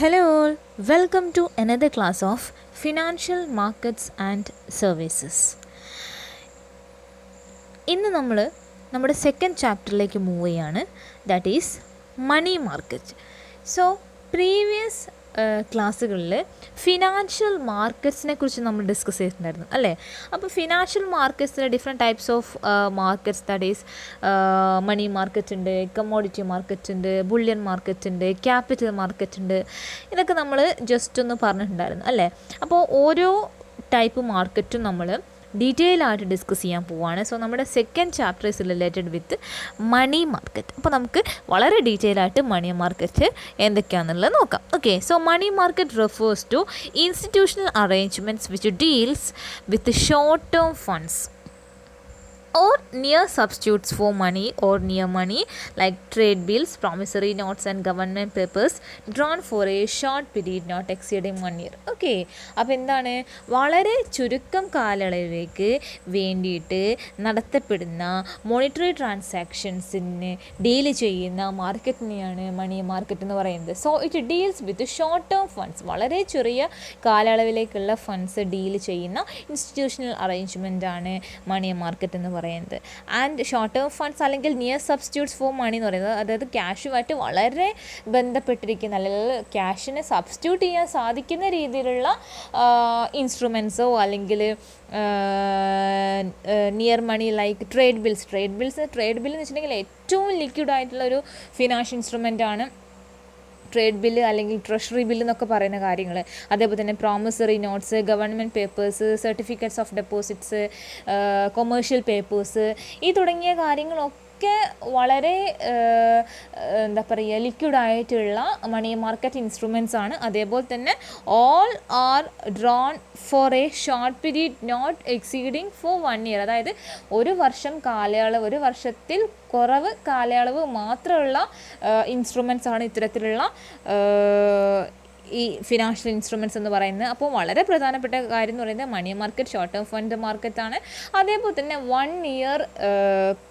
Hello all, welcome to another class of Financial Markets and Services. ഇന്ന് നമ്മൾ നമ്മുടെ second ചാപ്റ്ററിലേക്ക് മൂവ് ചെയ്യാണ്, that is money market. So previous ക്ലാസ്സുകളിൽ financial മാർക്കറ്റ്സിനെ കുറിച്ച് നമ്മൾ ഡിസ്കസ് ചെയ്തിട്ടുണ്ടായിരുന്നു അല്ലേ. അപ്പോൾ ഫിനാൻഷ്യൽ മാർക്കറ്റ്സിലെ different types of markets, that is money market ഉണ്ട്, കമ്മോഡിറ്റി മാർക്കറ്റ് ഉണ്ട്, ബുള്ളിയൻ മാർക്കറ്റ് ഉണ്ട്, ക്യാപിറ്റൽ മാർക്കറ്റ് ഉണ്ട്. ഇതൊക്കെ നമ്മൾ ജസ്റ്റ് ഒന്ന് പറഞ്ഞിട്ടുണ്ടായിരുന്നു അല്ലേ. അപ്പോൾ ഓരോ ടൈപ്പ് മാർക്കറ്റും നമ്മൾ ഡീറ്റെയിൽ ആയിട്ട് ഡിസ്കസ് ചെയ്യാൻ പോവുകയാണ്. സോ നമ്മുടെ second chapter is related with money market. അപ്പോൾ നമുക്ക് വളരെ ഡീറ്റെയിൽ ആയിട്ട് മണി മാർക്കറ്റ് എന്തൊക്കെയാണെന്നുള്ളത് നോക്കാം. Okay, so money market refers to institutional arrangements which deals with short term funds or near substitutes for money or near money like trade bills, promissory notes and government papers drawn for a short period not exceeding 1 year. Okay, അപ്പോൾ എന്താണ്, വളരെ ചുരുക്കം കാലയളവിലേക്ക് വേണ്ടിയിട്ട് നടത്തപ്പെടുന്ന monetary ട്രാൻസാക്ഷൻസിന് deal ചെയ്യുന്ന മാർക്കറ്റിനെയാണ് മണി market എന്ന് പറയുന്നത്. So it deals with short term funds, വളരെ ചെറിയ കാലയളവിലേക്കുള്ള ഫണ്ട്സ് ഡീൽ ചെയ്യുന്ന ഇൻസ്റ്റിറ്റ്യൂഷണൽ അറേഞ്ച്മെൻ്റ് ആണ് മണി മാർക്കറ്റ് എന്ന് പറയുന്നത്. ആൻഡ് ഷോർട്ട് ടേം ഫണ്ട്സ് അല്ലെങ്കിൽ നിയർ സബ്സ്റ്റിറ്റ്യൂട്ട്സ് ഫോർ മണി എന്ന് പറയുന്നത്, അതായത് ക്യാഷുമായിട്ട് വളരെ ബന്ധപ്പെട്ടിരിക്കുന്ന അല്ലെങ്കിൽ ക്യാഷിനെ സബ്സ്റ്റിറ്റ്യൂട്ട് ചെയ്യാൻ സാധിക്കുന്ന രീതിയിലുള്ള ഇൻസ്ട്രുമെൻസോ അല്ലെങ്കിൽ നിയർ മണി ലൈക്ക് ട്രേഡ് ബിൽസ് എന്ന് വെച്ചിട്ടുണ്ടെങ്കിൽ ഏറ്റവും ലിക്വിഡ് ആയിട്ടുള്ള ഒരു ഫിനാൻഷ്യൽ ഇൻസ്ട്രുമെൻ്റ് ആണ് ട്രേഡ് ബില്ല് അല്ലെങ്കിൽ ട്രഷറി ബില്ല് എന്നൊക്കെ പറയുന്ന കാര്യങ്ങൾ. അതേപോലെ തന്നെ promissory notes, government papers, certificates of deposits, commercial papers, ഈ തുടങ്ങിയ കാര്യങ്ങളൊക്കെ വളരെ എന്താ പറയുക ലിക്വിഡായിട്ടുള്ള മണി മാർക്കറ്റ് ഇൻസ്ട്രുമെൻറ്റ്സ് ആണ്. അതേപോലെ തന്നെ all are drawn for a short period not exceeding for 1 year. അതായത് ഒരു വർഷത്തിൽ കുറവ് കാലയളവ് മാത്രമുള്ള ഇൻസ്ട്രുമെൻറ്റ്സ് ആണ് ഇത്തരത്തിലുള്ള ഈ ഫിനാൻഷ്യൽ ഇൻസ്ട്രുമെൻറ്റ്സ് എന്ന് പറയുന്നത്. അപ്പോൾ വളരെ പ്രധാനപ്പെട്ട കാര്യം എന്ന് പറയുന്നത് money market short term fund മാർക്കറ്റാണ്. അതേപോലെ തന്നെ 1 year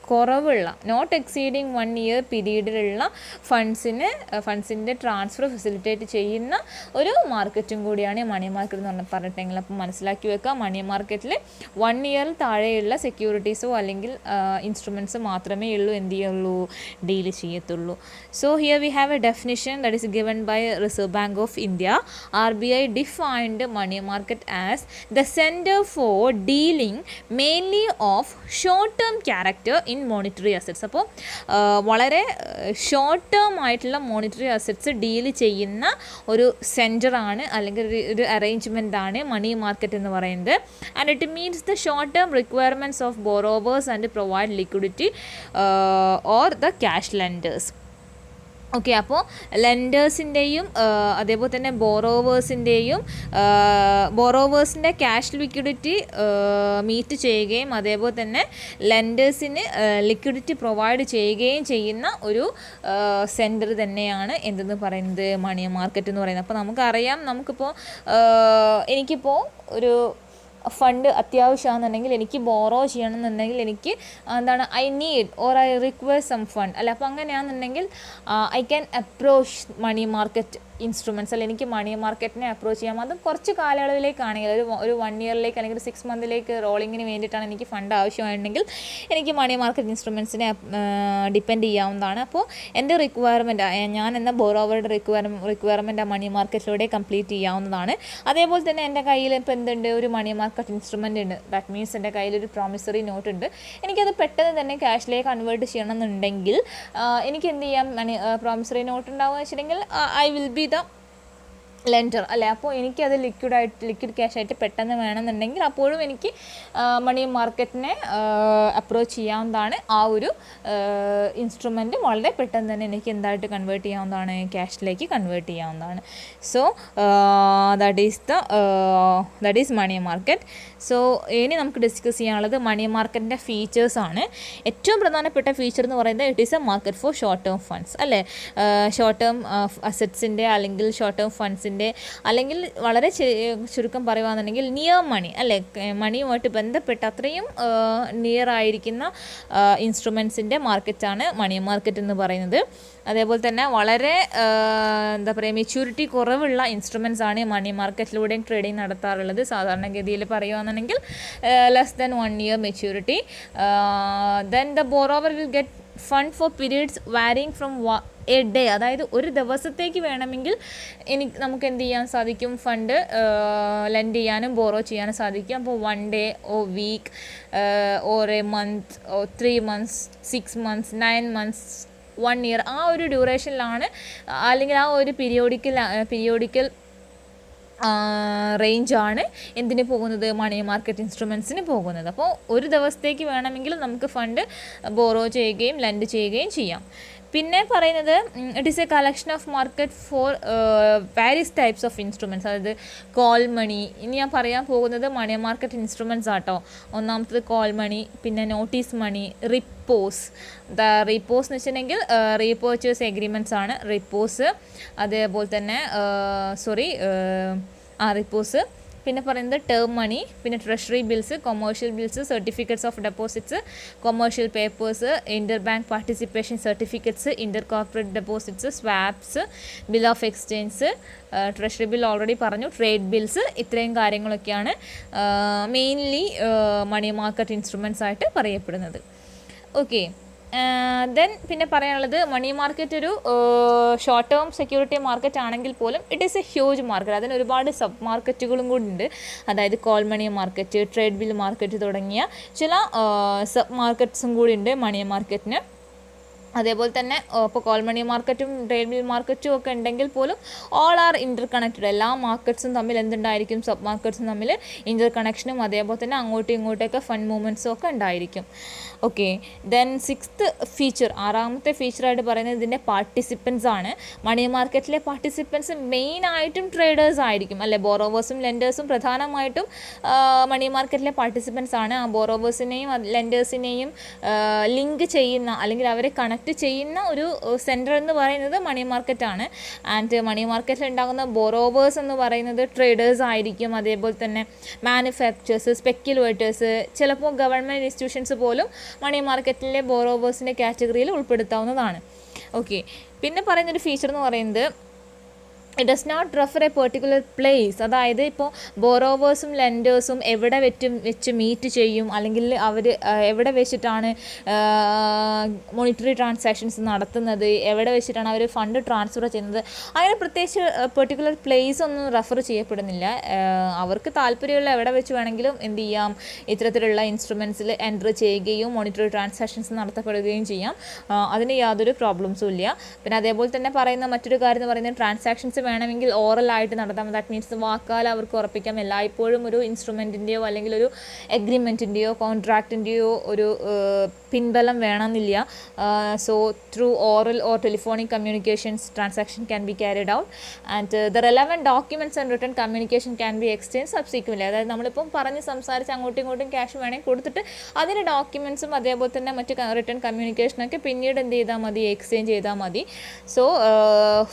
കുറവുള്ള നോട്ട് എക്സീഡിങ് 1 year പീരീഡിലുള്ള ഫണ്ട്സിൻ്റെ ട്രാൻസ്ഫർ ഫെസിലിറ്റേറ്റ് ചെയ്യുന്ന ഒരു മാർക്കറ്റും കൂടിയാണ് മണി മാർക്കറ്റ് എന്ന് പറഞ്ഞിട്ടെങ്കിൽ. അപ്പോൾ മനസ്സിലാക്കി വെക്കുക, മണി മാർക്കറ്റിൽ 1 year താഴെയുള്ള സെക്യൂരിറ്റീസോ അല്ലെങ്കിൽ ഇൻസ്ട്രുമെൻറ്റ്സ് മാത്രമേ എന്ത് ചെയ്യുള്ളൂ, ഡീൽ ചെയ്യത്തുള്ളൂ. So here we have a definition that is given by Reserve Bank of India. RBI defined money market as the center for dealing mainly of short-term character in monetary assets. അപ്പോൾ വളരെ short term ആയിട്ടുള്ള monetary assets deal ചെയ്യുന്ന ഒരു സെൻറ്ററാണ് അല്ലെങ്കിൽ ഒരു arrangement ആണ് മണി market എന്ന് പറയുന്നത്. And it means the short term requirements of borrowers and provide liquidity or the cash lenders. Okay, അപ്പോൾ ലെൻഡേഴ്സിൻ്റെയും അതേപോലെ തന്നെ ബോറോവേഴ്സിൻ്റെ ക്യാഷ് ലിക്വിഡിറ്റി മീറ്റ് ചെയ്യുകയും അതേപോലെ തന്നെ ലെൻഡേഴ്സിന് ലിക്വിഡിറ്റി പ്രൊവൈഡ് ചെയ്യുകയും ചെയ്യുന്ന ഒരു സെൻറ്റർ തന്നെയാണ് എന്തെന്ന് പറയുന്നത്, മണി മാർക്കറ്റ് എന്ന് പറയുന്നത്. അപ്പോൾ നമുക്കറിയാം, എനിക്കിപ്പോൾ ഒരു ഫണ്ട് അത്യാവശ്യമാണെന്നുണ്ടെങ്കിൽ, എനിക്ക് ബോറോ ചെയ്യണമെന്നുണ്ടെങ്കിൽ, എനിക്ക് എന്താണ് I need or I require some fund അല്ല. അപ്പോൾ അങ്ങനെയാണെന്നുണ്ടെങ്കിൽ I can approach money market instruments അല്ല, എനിക്ക് മണി മാർക്കറ്റിനെ അപ്രോച്ച് ചെയ്യാം. അതും കുറച്ച് കാലയളവിലേക്കാണെങ്കിൽ ഒരു 1 year അല്ലെങ്കിൽ 6 months റോളിങ്ങിന് വേണ്ടിയിട്ടാണ് എനിക്ക് ഫണ്ട് ആവശ്യമായിട്ടുണ്ടെങ്കിൽ എനിക്ക് മണി മാർക്കറ്റ് ഇൻസ്ട്രുമെൻറ്റ്സിനെ ഡിപ്പെൻഡ് ചെയ്യാവുന്നതാണ്. അപ്പോൾ എൻ്റെ റിക്വയർമെൻറ്റ്, ഞാൻ എന്ന ബോറോവറുടെ റിക്വയർമെൻറ്റ് ആ മണി മാർക്കറ്റിലൂടെ കംപ്ലീറ്റ് ചെയ്യാവുന്നതാണ്. അതേപോലെ തന്നെ എൻ്റെ കയ്യിൽ ഇപ്പോൾ എന്തുണ്ട്, ഒരു മണി മാർക്കറ്റ് ഇൻസ്ട്രുമെൻ്റ് ഉണ്ട്. ദാറ്റ് മീൻസ് എൻ്റെ കയ്യിലൊരു പ്രോമിസറി നോട്ട് ഉണ്ട്. എനിക്കത് പെട്ടെന്ന് തന്നെ ക്യാഷിലേക്ക് കൺവേർട്ട് ചെയ്യണമെന്നുണ്ടെങ്കിൽ എനിക്ക് എന്ത് ചെയ്യാം, പ്രോമിസറി നോട്ട് ഉണ്ടാവുക വെച്ചിട്ടുണ്ടെങ്കിൽ I will be the lender അല്ലേ. അപ്പോൾ എനിക്കത് ലിക്വിഡ് ക്യാഷായിട്ട് പെട്ടെന്ന് വേണമെന്നുണ്ടെങ്കിൽ അപ്പോഴും എനിക്ക് മണി മാർക്കറ്റിനെ അപ്രോച്ച് ചെയ്യാവുന്നതാണ്. ആ ഒരു ഇൻസ്ട്രുമെൻറ്റ് വളരെ പെട്ടെന്ന് തന്നെ എനിക്ക് എന്തായിട്ട് കൺവേർട്ട് ചെയ്യാവുന്നതാണ്, ക്യാഷിലേക്ക് കൺവേർട്ട് ചെയ്യാവുന്നതാണ്. So that is money market. So ഇനി നമുക്ക് ഡിസ്കസ് ചെയ്യാനുള്ളത് മണി മാർക്കറ്റിൻ്റെ ഫീച്ചേഴ്സാണ്. ഏറ്റവും പ്രധാനപ്പെട്ട ഫീച്ചർ എന്ന് പറയുന്നത് it is A market four short term funds അല്ലേ. ഷോർട്ട് ടേം അസറ്റ്സിൻ്റെ അല്ലെങ്കിൽ ഷോർട്ട് ടേം ഫണ്ട്സിൻ്റെ ഇൻസ്ട്രുമെൻസിൻ്റെ അല്ലെങ്കിൽ വളരെ ചുരുക്കം പറയുകയാണെന്നുണ്ടെങ്കിൽ നിയർ മണി അല്ലേ, മണിയുമായിട്ട് ബന്ധപ്പെട്ട് അത്രയും നിയർ ആയിരിക്കുന്ന ഇൻസ്ട്രുമെൻസിൻ്റെ മാർക്കറ്റാണ് മണി മാർക്കറ്റ് എന്ന് പറയുന്നത്. അതേപോലെ തന്നെ വളരെ എന്താ പറയുക മെച്യൂരിറ്റി കുറവുള്ള ഇൻസ്ട്രുമെൻറ്റ്സ് ആണ് മണി മാർക്കറ്റിലൂടെയും ട്രേഡിംഗ് നടത്താറുള്ളത്. സാധാരണഗതിയിൽ പറയുകയാണെന്നുണ്ടെങ്കിൽ less than 1 year maturity. Then the borrower will get fund for periods varying from a day, അതായത് ഒരു ദിവസത്തേക്ക് വേണമെങ്കിൽ നമുക്ക് എന്ത് ചെയ്യാൻ സാധിക്കും, ഫണ്ട് ലെൻഡ് ചെയ്യാനും ബോറോ ചെയ്യാനും സാധിക്കും. അപ്പോൾ 1 day or week or a month or 3 months 6 months 9 months 1 year ആ ഒരു ഡ്യൂറേഷനിലാണ് അല്ലെങ്കിൽ ആ ഒരു പീരിയോഡിക്കൽ റേഞ്ചാണ് എന്തിന് പോകുന്നത്, മണി മാർക്കറ്റ് ഇൻസ്ട്രുമെൻസിന് പോകുന്നത്. അപ്പോൾ ഒരു ദിവസത്തേക്ക് വേണമെങ്കിൽ നമുക്ക് ഫണ്ട് ബോറോ ചെയ്യുകയും ലെൻഡ് ചെയ്യുകയും ചെയ്യാം. പിന്നെ പറയുന്നത് it is A collection of market four various types of instruments, അതായത് കോൾ മണി. ഇനി ഞാൻ പറയാൻ പോകുന്നത് മണി മാർക്കറ്റ് ഇൻസ്ട്രുമെൻറ്റ്സ് ആട്ടോ. ഒന്നാമത്തത് കോൾ മണി, പിന്നെ നോട്ടീസ് മണി, റിപ്പോസ്. റിപ്പോസ് എന്ന് വെച്ചിട്ടുണ്ടെങ്കിൽ റീപർച്ചേസ് എഗ്രിമെൻറ്റ്സ് ആണ് റിപ്പോസ്. അതേപോലെ തന്നെ റിപ്പോസ്. പിന്നെ പറയുന്നത് ടേം മണി, പിന്നെ treasury bills, commercial bills, certificates of deposits, commercial papers, inter bank participation certificates, inter corporate deposits, swaps, bill of exchange, treasury bill already പറഞ്ഞു, trade bills. ഇത്രയും കാര്യങ്ങളൊക്കെയാണ് മെയിൻലി മണി market instruments ആയിട്ട് പറയപ്പെടുന്നത്. ഓക്കെ, ദെൻ പിന്നെ പറയാനുള്ളത് money market ഒരു short term security market ആണെങ്കിൽ പോലും it is a huge market. അതിന് ഒരുപാട് സബ് മാർക്കറ്റുകളും കൂടി ഉണ്ട്. അതായത് call money market, trade bill market തുടങ്ങിയ ചില സബ് മാർക്കറ്റ്സും കൂടി ഉണ്ട് മണി മാർക്കറ്റിന്. അതേപോലെ തന്നെ ഇപ്പോൾ കോൾ മണി മാർക്കറ്റും ട്രേഡ് ബിൽ മാർക്കറ്റും ഒക്കെ ഉണ്ടെങ്കിൽ പോലും ഓൾ ആർ ഇൻ്റർ കണക്റ്റഡ്. എല്ലാ മാർക്കറ്റ്സും തമ്മിൽ എന്തുണ്ടായിരിക്കും, സബ് മാർക്കറ്റ്സും തമ്മിൽ ഇൻ്റർ കണക്ഷനും അതേപോലെ തന്നെ അങ്ങോട്ടും ഇങ്ങോട്ടൊക്കെ ഫണ്ട് മൂവ്മെൻറ്റ്സും ഒക്കെ ഉണ്ടായിരിക്കും. ഓക്കെ, ദെൻ 6th ഫീച്ചർ, 6ാമത്തെ ഫീച്ചറായിട്ട് പറയുന്നത് ഇതിൻ്റെ പാർട്ടിസിപ്പൻസ് ആണ്. മണി മാർക്കറ്റിലെ പാർട്ടിസിപ്പൻസ് മെയിനായിട്ടും ട്രേഡേഴ്സ് ആയിരിക്കും അല്ലെ. ബോറോവേഴ്സും ലെൻഡേഴ്സും പ്രധാനമായിട്ടും മണി മാർക്കറ്റിലെ പാർട്ടിസിപ്പൻസ് ആണ്. ആ ബോറോവേഴ്സിനെയും ലെൻഡേഴ്സിനെയും ലിങ്ക് ചെയ്യുന്ന അല്ലെങ്കിൽ അവരെ കണക്ട് ചെയ്യുന്ന ഒരു സെൻറ്റർ എന്ന് പറയുന്നത് മണി മാർക്കറ്റാണ്. ആൻഡ് മണി മാർക്കറ്റിൽ ഉണ്ടാകുന്ന ബോറോവേഴ്സ് എന്ന് പറയുന്നത് ട്രേഡേഴ്സ് ആയിരിക്കും. അതേപോലെ തന്നെ മാനുഫാക്ചേഴ്സ്, സ്പെക്യുലേറ്റേഴ്സ്, ചിലപ്പോൾ ഗവൺമെൻറ് ഇൻസ്റ്റിറ്റ്യൂഷൻസ് പോലും മണി മാർക്കറ്റിലെ ബോറോവേഴ്സിൻ്റെ കാറ്റഗറിയിൽ ഉൾപ്പെടുത്താവുന്നതാണ്. ഓക്കെ, പിന്നെ പറയുന്നൊരു ഫീച്ചർ എന്ന് പറയുന്നത് it does not refer a particular place. അതായത് ഇപ്പോൾ ബോറോവേഴ്സും ലെൻഡേഴ്സും എവിടെ വെച്ച് മീറ്റ് ചെയ്യും അല്ലെങ്കിൽ അവർ എവിടെ വെച്ചിട്ടാണ് മോണിറ്ററി ട്രാൻസാക്ഷൻസ് നടത്തുന്നത്, എവിടെ വെച്ചിട്ടാണ് അവർ ഫണ്ട് ട്രാൻസ്ഫർ ചെയ്യുന്നത്, അങ്ങനെ പ്രത്യേകിച്ച് പെർട്ടിക്കുലർ പ്ലേസ് ഒന്നും റെഫർ ചെയ്യപ്പെടുന്നില്ല. അവർക്ക് താല്പര്യമുള്ള എവിടെ വെച്ച് വേണമെങ്കിലും എന്ത് ചെയ്യാം, ഇത്തരത്തിലുള്ള ഇൻസ്ട്രുമെൻറ്റ്സിൽ എൻറ്റർ ചെയ്യുകയും മോണിറ്ററി ട്രാൻസാക്ഷൻസ് നടത്തപ്പെടുകയും ചെയ്യാം. അതിന് യാതൊരു പ്രോബ്ലംസും ഇല്ല. പിന്നെ അതേപോലെ തന്നെ പറയുന്ന മറ്റൊരു കാര്യം എന്ന് പറയുന്നത് ട്രാൻസാക്ഷൻസ് വേണമെങ്കിൽ ഓറലായിട്ട് നടത്താം. ദാറ്റ് മീൻസ് വാക്കാൽ അവർക്ക് ഉറപ്പിക്കാം. എല്ലായ്പ്പോഴും ഒരു ഇൻസ്ട്രുമെൻറ്റിൻ്റെയോ അല്ലെങ്കിൽ ഒരു എഗ്രിമെൻറ്റിൻ്റെയോ കോൺട്രാക്റ്റിൻ്റെയോ ഒരു പിൻബലം വേണമെന്നില്ല. So through oral or telephonic communications transaction can be carried out and the relevant documents and written communication can be exchange subsequently. അതായത് നമ്മളിപ്പം സംസാരിച്ച് അങ്ങോട്ടും ഇങ്ങോട്ടും ക്യാഷ് വേണമെങ്കിൽ കൊടുത്തിട്ട് അതിൻ്റെ ഡോക്യുമെൻറ്റ്സും അതേപോലെ തന്നെ മറ്റ് റിട്ടേൺ കമ്മ്യൂണിക്കേഷനൊക്കെ പിന്നീട് എന്ത് ചെയ്താൽ മതി, എക്സ്ചേഞ്ച് ചെയ്താൽ മതി. സോ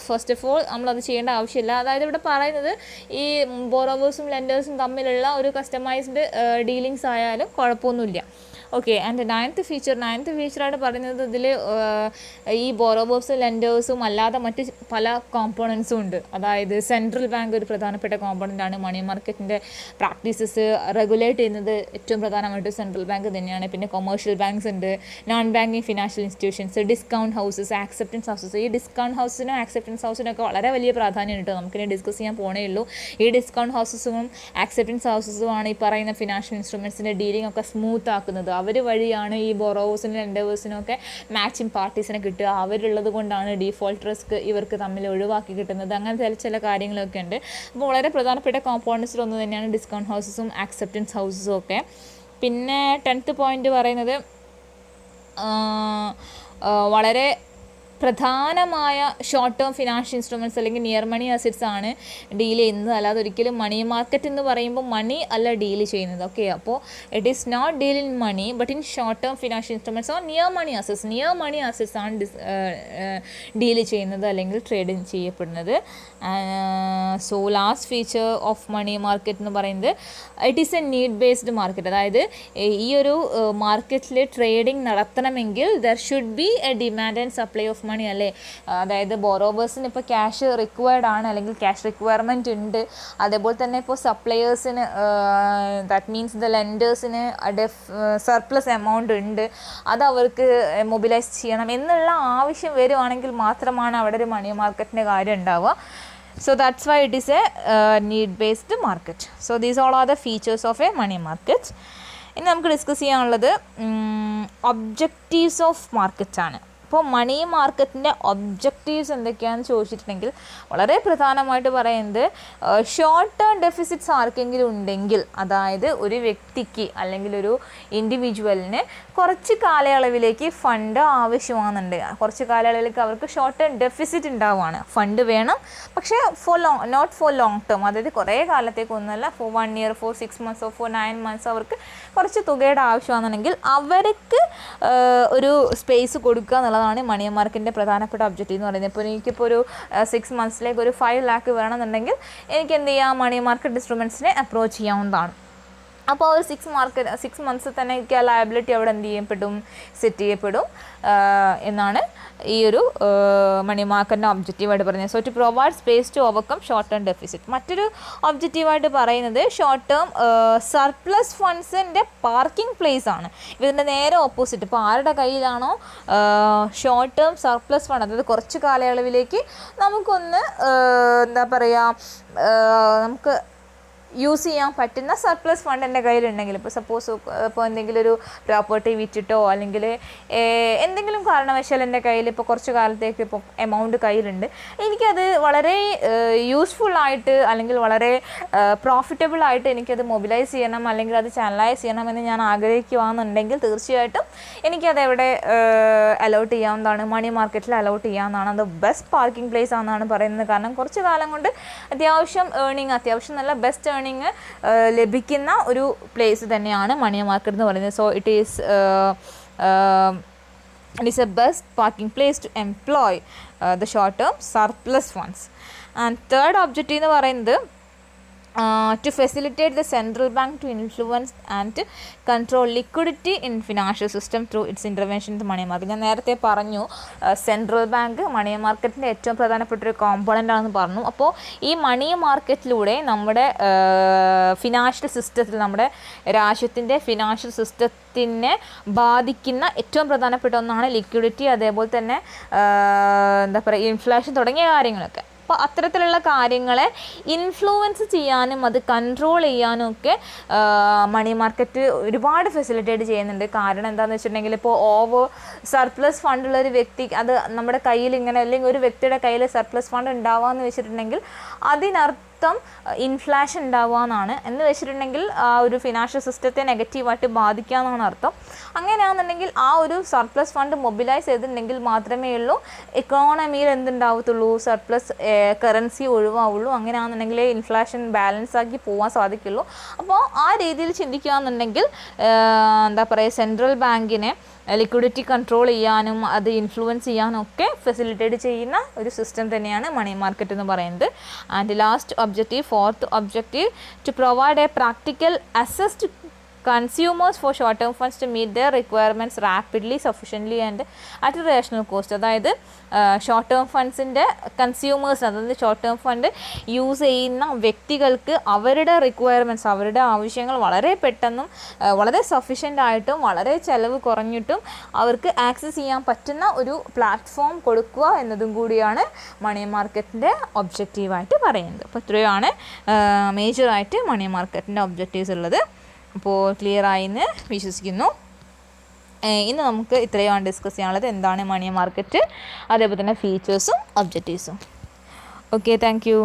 ഫസ്റ്റ് ഓഫ് ഓൾ നമ്മളത് ചെയ്യേണ്ട ആവശ്യമില്ല. അതായത് ഇവിടെ പറയുന്നത് ഈ ബോറോവേഴ്സും ലെൻഡേഴ്സും തമ്മിലുള്ള ഒരു കസ്റ്റമൈസ്ഡ് ഡീലിങ്സ് ആയാലും കുഴപ്പമൊന്നുമില്ല. ഓക്കെ, ആൻഡ് നയൻത്ത് ഫീച്ചറായിട്ട് പറയുന്നത് ഇതിൽ ഈ ബോറോവേഴ്സും ലെൻഡേഴ്സും അല്ലാതെ മറ്റ് പല കോമ്പോണൻസും ഉണ്ട്. അതായത് സെൻട്രൽ ബാങ്ക് ഒരു പ്രധാനപ്പെട്ട കോമ്പോണൻ്റാണ്. മണി മാർക്കറ്റിൻ്റെ പ്രാക്ടീസസ് റെഗുലേറ്റ് ചെയ്യുന്നത് ഏറ്റവും പ്രധാനമായിട്ട് സെൻട്രൽ ബാങ്ക് തന്നെയാണ്. പിന്നെ കൊമേഴ്ഷ്യൽ ബാങ്ക്സ് ഉണ്ട്, non banking financial institutions, discount houses, acceptance houses. ഈ ഡിസ്കൗണ്ട് ഹൗസിനും ആക്സെപ്റ്റൻസ് ഹൗസിനും ഒക്കെ വളരെ വലിയ പ്രാധാന്യം ഉണ്ട്. നമുക്കിനി ഡിസ്കസ് ചെയ്യാൻ പോണേ ഉള്ളൂ. ഈ ഡിസ്കൗണ്ട് ഹൗസസും ആക്സെപ്റ്റൻസ് ഹൗസസുമാണ് ഈ പറയുന്ന ഫിനാൻഷ്യൽ ഇൻസ്ട്രുമെൻറ്റ്സിൻ്റെ ഡീലിംഗ് ഒക്കെ സ്മൂത്ത് ആക്കുന്നത്. അവർ വഴിയാണ് ഈ ബോറോവേഴ്സിനും ലെൻഡേഴ്സിനും ഒക്കെ മാച്ചിങ് പാർട്ടീസിനെ കിട്ടുക. അവരുള്ളത് കൊണ്ടാണ് ഡീഫോൾട്ട് റിസ്ക് ഇവർക്ക് തമ്മിൽ ഒഴിവാക്കി കിട്ടുന്നത്. അങ്ങനെ ചില കാര്യങ്ങളൊക്കെ ഉണ്ട്. അപ്പോൾ വളരെ പ്രധാനപ്പെട്ട കോമ്പോണൻസിലൊന്ന് തന്നെയാണ് ഡിസ്കൗണ്ട് ഹൗസസും ആക്സെപ്റ്റൻസ് ഹൗസസും ഒക്കെ. പിന്നെ 10th പോയിന്റ് പറയുന്നത് വളരെ പ്രധാനമായ ഷോർട്ട് ടേം ഫിനാൻഷ്യൽ ഇൻസ്ട്രുമെൻറ്റ്സ് അല്ലെങ്കിൽ നിയർ മണി അസറ്റ്സ് ആണ് ഡീൽ ചെയ്യുന്നത്. അല്ലാതെ ഒരിക്കലും മണി മാർക്കറ്റ് എന്ന് പറയുമ്പോൾ മണി അല്ല ഡീൽ ചെയ്യുന്നത്. ഓക്കെ, അപ്പോൾ it is not deal in money but in short term financial instruments or near money assets. Near money assets ആണ് ഡീൽ ചെയ്യുന്നത് അല്ലെങ്കിൽ ട്രേഡ് ചെയ്യപ്പെടുന്നത്. So last feature of money market എന്ന് പറയുന്നത് it is a need based market. അതായത് ഈ ഒരു മാർക്കറ്റിൽ ട്രേഡിംഗ് നടത്തണമെങ്കിൽ there should be a demand and supply of money അല്ലേ. അതായത് ബോറോവേഴ്സിന് ഇപ്പോൾ ക്യാഷ് റിക്വയർഡ് ആണ് അല്ലെങ്കിൽ ക്യാഷ് റിക്വയർമെൻറ്റ് ഉണ്ട്. അതേപോലെ തന്നെ ഇപ്പോൾ സപ്ലയേഴ്സിന് ദാറ്റ് മീൻസ് ദ ലെൻഡേഴ്സിന് സർപ്ലസ് എമൗണ്ട് ഉണ്ട്, അത് അവർക്ക് മൊബിലൈസ് ചെയ്യണം എന്നുള്ള ആവശ്യം വരുവാണെങ്കിൽ മാത്രമാണ് അവിടെ ഒരു മണി മാർക്കറ്റിൻ്റെ കാര്യം ഉണ്ടാവുക. So that's why it is a need based market. So these all are the features of a money market. ഇനി നമുക്ക് ഡിസ്കസ് ചെയ്യാനുള്ളത് ഒബ്ജക്റ്റീവ്സ് ഓഫ് മാർക്കറ്റ് ആണ്. അപ്പോൾ മണി മാർക്കറ്റിൻ്റെ ഒബ്ജക്റ്റീവ്സ് എന്തൊക്കെയാണെന്ന് ചോദിച്ചിട്ടുണ്ടെങ്കിൽ വളരെ പ്രധാനമായിട്ട് പറയുന്നത് ഷോർട്ട് ടേം ഡെഫിസിറ്റ്സ് ആർക്കെങ്കിലും ഉണ്ടെങ്കിൽ, അതായത് ഒരു വ്യക്തിക്ക് അല്ലെങ്കിൽ ഒരു ഇൻഡിവിജ്വലിന് കുറച്ച് കാലയളവിലേക്ക് ഫണ്ട് ആവശ്യമാകുന്നുണ്ട്. കുറച്ച് കാലയളവിലേക്ക് അവർക്ക് ഷോർട്ട് ടേം ഡെഫിസിറ്റ് ഉണ്ടാവുകയാണ്. ഫണ്ട് വേണം, പക്ഷേ നോട്ട് ഫോർ ലോങ് ടേം, അതായത് കുറേ കാലത്തേക്കൊന്നുമല്ല, for 1 year, for 6 months for 9 months അവർക്ക് കുറച്ച് തുകയുടെ ആവശ്യമാണെന്നുണ്ടെങ്കിൽ അവർക്ക് ഒരു സ്പേസ് കൊടുക്കുക എന്നുള്ളതാണ് മണി മാർക്കറ്റിൻ്റെ പ്രധാനപ്പെട്ട ഒബ്ജക്റ്റീവ് എന്ന് പറയുന്നത്. ഇപ്പോൾ എനിക്കിപ്പോൾ ഒരു 6 monthsലേക്ക് ഒരു 5 lakh വേണമെന്നുണ്ടെങ്കിൽ എനിക്ക് എന്ത് ചെയ്യാം, മണി മാർക്കറ്റ് ഇൻസ്ട്രുമെൻറ്റ്സിനെ അപ്രോച്ച് ചെയ്യാവുന്നതാണ്. അപ്പോൾ ഒരു 6 months തന്നെ എനിക്ക് ആ ലയബിലിറ്റി അവിടെ എന്ത് ചെയ്യപ്പെടും, സെറ്റ് ചെയ്യപ്പെടും എന്നാണ് ഈ ഒരു മണി മാർക്കറ്റിൻ്റെ ഒബ്ജക്റ്റീവായിട്ട് പറയുന്നത്. So to provide space to overcome short term deficit. മറ്റൊരു ഒബ്ജക്റ്റീവായിട്ട് പറയുന്നത് ഷോർട്ട് ടേം സർപ്ലസ് ഫണ്ട്സിൻ്റെ പാർക്കിംഗ് പ്ലേസ് ആണ്. ഇതിൻ്റെ നേരെ ഓപ്പോസിറ്റ്. ഇപ്പോൾ ആരുടെ കയ്യിലാണോ ഷോർട്ട് ടേം സർപ്ലസ് ഫണ്ട്, അതായത് കുറച്ച് കാലയളവിലേക്ക് നമുക്കൊന്ന് എന്താ പറയുക, നമുക്ക് യൂസ് ചെയ്യാൻ പറ്റുന്ന സർപ്ലസ് ഫണ്ട് എൻ്റെ കയ്യിലുണ്ടെങ്കിൽ, ഇപ്പോൾ സപ്പോസ് ഇപ്പോൾ എന്തെങ്കിലും ഒരു പ്രോപ്പർട്ടി വിറ്റിട്ടോ അല്ലെങ്കിൽ എന്തെങ്കിലും കാരണവശാൽ എൻ്റെ കയ്യിൽ ഇപ്പോൾ കുറച്ച് കാലത്തേക്ക് ഇപ്പോൾ എമൗണ്ട് കയ്യിലുണ്ട്, എനിക്കത് വളരെ യൂസ്ഫുള്ളായിട്ട് അല്ലെങ്കിൽ വളരെ പ്രോഫിറ്റബിളായിട്ട് എനിക്കത് മൊബിലൈസ് ചെയ്യണം അല്ലെങ്കിൽ അത് ചാനലൈസ് ചെയ്യണമെന്ന് ഞാൻ ആഗ്രഹിക്കുകയാണെന്നുണ്ടെങ്കിൽ തീർച്ചയായിട്ടും എനിക്കത് എവിടെ അലോട്ട് ചെയ്യാവുന്നതാണ്, മണി മാർക്കറ്റിൽ അലോട്ട് ചെയ്യാവുന്നതാണ്. അത് ബെസ്റ്റ് പാർക്കിംഗ് പ്ലേസ് ആണെന്നാണ് പറയുന്നത്. കാരണം കുറച്ച് കാലം കൊണ്ട് അത്യാവശ്യം അത്യാവശ്യം നല്ല ബെസ്റ്റ് ലഭിക്കുന്ന ഒരു പ്ലേസ് തന്നെയാണ് മണി മാർക്കറ്റ് എന്ന് പറയുന്നത്. So it is a best parking place to employ the short term surplus funds. And third objective എന്ന് പറയുന്നത് to facilitate the central bank to influence and to control liquidity in financial system through its intervention in the money market. ഞാൻ നേരത്തെ പറഞ്ഞു central bank മണി മാർക്കറ്റിൻ്റെ ഏറ്റവും പ്രധാനപ്പെട്ട ഒരു component ആണെന്ന് പറഞ്ഞു. അപ്പോൾ ഈ മണി മാർക്കറ്റിലൂടെ നമ്മുടെ ഫിനാൻഷ്യൽ സിസ്റ്റത്തിൽ, നമ്മുടെ രാജ്യത്തിൻ്റെ ഫിനാൻഷ്യൽ സിസ്റ്റത്തിനെ ബാധിക്കുന്ന ഏറ്റവും പ്രധാനപ്പെട്ട ഒന്നാണ് ലിക്വിഡിറ്റി, അതേപോലെ തന്നെ എന്താ പറയുക, ഇൻഫ്ലേഷൻ തുടങ്ങിയ കാര്യങ്ങളൊക്കെ. അപ്പോൾ അത്തരത്തിലുള്ള കാര്യങ്ങളെ ഇൻഫ്ലുവൻസ് ചെയ്യാനും അത് കൺട്രോൾ ചെയ്യാനും ഒക്കെ മണി മാർക്കറ്റ് ഒരുപാട് ഫെസിലിറ്റേറ്റ് ചെയ്യുന്നുണ്ട്. കാരണം എന്താണെന്ന് വെച്ചിട്ടുണ്ടെങ്കിൽ, ഇപ്പോൾ സർപ്ലസ് ഫണ്ടുള്ള ഒരു വ്യക്തി, അത് നമ്മുടെ കയ്യിൽ ഇങ്ങനെ, അല്ലെങ്കിൽ ഒരു വ്യക്തിയുടെ കയ്യിൽ സർപ്ലസ് ഫണ്ട് ഉണ്ടാവുകയെന്ന് വെച്ചിട്ടുണ്ടെങ്കിൽ അതിനർത്ഥം ഇൻഫ്ലേഷൻ ഉണ്ടാവുക എന്നാണ്. എന്ന് വെച്ചിട്ടുണ്ടെങ്കിൽ ആ ഒരു ഫിനാൻഷ്യൽ സിസ്റ്റത്തെ നെഗറ്റീവായിട്ട് ബാധിക്കുക എന്നാണ് അർത്ഥം. അങ്ങനെയാണെന്നുണ്ടെങ്കിൽ ആ ഒരു സർപ്ലസ് ഫണ്ട് മൊബിലൈസ് ചെയ്തിട്ടുണ്ടെങ്കിൽ മാത്രമേ ഉള്ളൂ എക്കോണമിയിൽ എന്തുണ്ടാവത്തുള്ളൂ, സർപ്ലസ് കറൻസി ഒഴിവാവുള്ളൂ. അങ്ങനെയാണെന്നുണ്ടെങ്കിൽ ഇൻഫ്ലേഷൻ ബാലൻസ് ആക്കി പോകാൻ സാധിക്കുള്ളൂ. അപ്പോൾ ആ രീതിയിൽ ചിന്തിക്കുകയാണെന്നുണ്ടെങ്കിൽ എന്താ പറയുക, സെൻട്രൽ ബാങ്കിനെ ലിക്വിഡിറ്റി കൺട്രോൾ ചെയ്യാനും അത് ഇൻഫ്ലുവൻസ് ചെയ്യാനും ഒക്കെ ഫെസിലിറ്റേറ്റ് ചെയ്യുന്ന ഒരു സിസ്റ്റം തന്നെയാണ് മണി മാർക്കറ്റ് എന്ന് പറയുന്നത്. And last objective, fourth objective, to provide a practical access to consumers for short term funds to meet their requirements rapidly, sufficiently and at rational cost. അതായത് ഷോർട്ട് ടേം ഫണ്ട്സിൻ്റെ consumers, അതായത് short term fund use ചെയ്യുന്ന വ്യക്തികൾക്ക് അവരുടെ requirements, അവരുടെ ആവശ്യങ്ങൾ വളരെ പെട്ടെന്നും വളരെ സഫിഷ്യൻ്റ് ആയിട്ടും വളരെ ചിലവ് കുറഞ്ഞിട്ടും അവർക്ക് ആക്സസ് ചെയ്യാൻ പറ്റുന്ന ഒരു പ്ലാറ്റ്ഫോം കൊടുക്കുക എന്നതും കൂടിയാണ് മണി മാർക്കറ്റിൻ്റെ ഒബ്ജക്റ്റീവായിട്ട് പറയുന്നത്. അപ്പോൾ ഇത്രയാണ് മേജറായിട്ട് മണി മാർക്കറ്റിൻ്റെ ഒബ്ജക്റ്റീവ്സ് ഉള്ളത്. അപ്പോൾ ക്ലിയർ ആയെന്ന് വിശ്വസിക്കുന്നു. ഇന്ന് നമുക്ക് ഇത്രയാണ് ഡിസ്കസ് ചെയ്യാനുള്ളത്, എന്താണ് മണി മാർക്കറ്റ്, അതേപോലെ തന്നെ ഫീച്ചേഴ്സും ഒബ്ജക്റ്റീവ്സും. Okay, thank you.